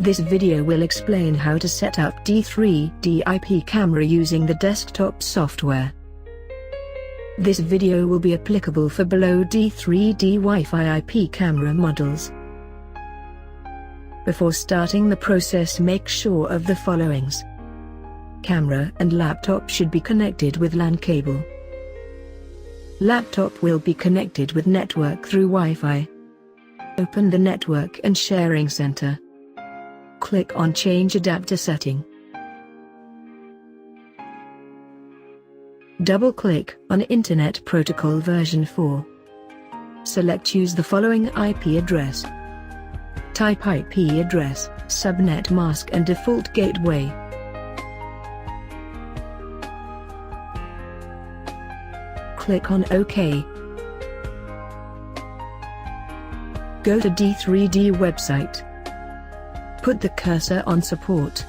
This video will explain how to set up D3D IP camera using the desktop software. This video will be applicable for below D3D Wi-Fi IP camera models. Before starting the process, make sure of the followings. Camera and laptop should be connected with LAN cable. Laptop will be connected with network through Wi-Fi. Open the Network and Sharing Center. Click on Change Adapter Setting. Double-click on Internet Protocol version 4. Select Use the following IP address. Type IP address, subnet mask and default gateway. Click on OK. Go to D3D website. Put the cursor on Support.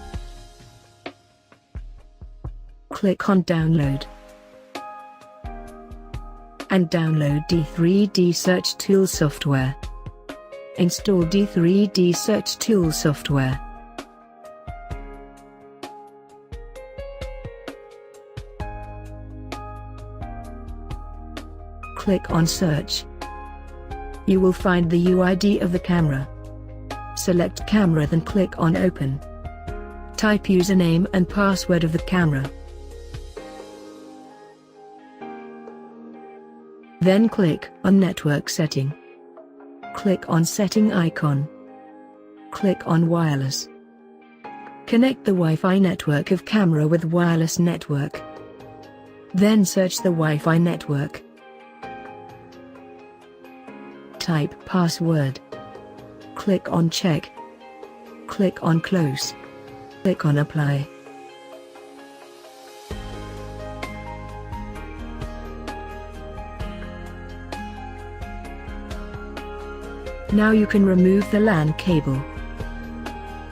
Click on Download. And download D3D Search Tool software. Install D3D Search Tool software. Click on Search. You will find the UID of the camera. Select Camera, then click on Open. Type username and password of the camera. Then click on Network Setting. Click on Setting icon. Click on Wireless. Connect the Wi-Fi network of camera with wireless network. Then search the Wi-Fi network. Type password. Click on Check. Click on Close. Click on Apply. Now you can remove the LAN cable.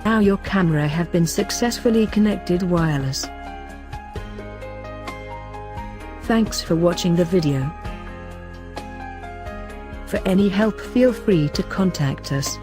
Now your camera have been successfully connected wireless. Thanks for watching the video. For any help, feel free to contact us.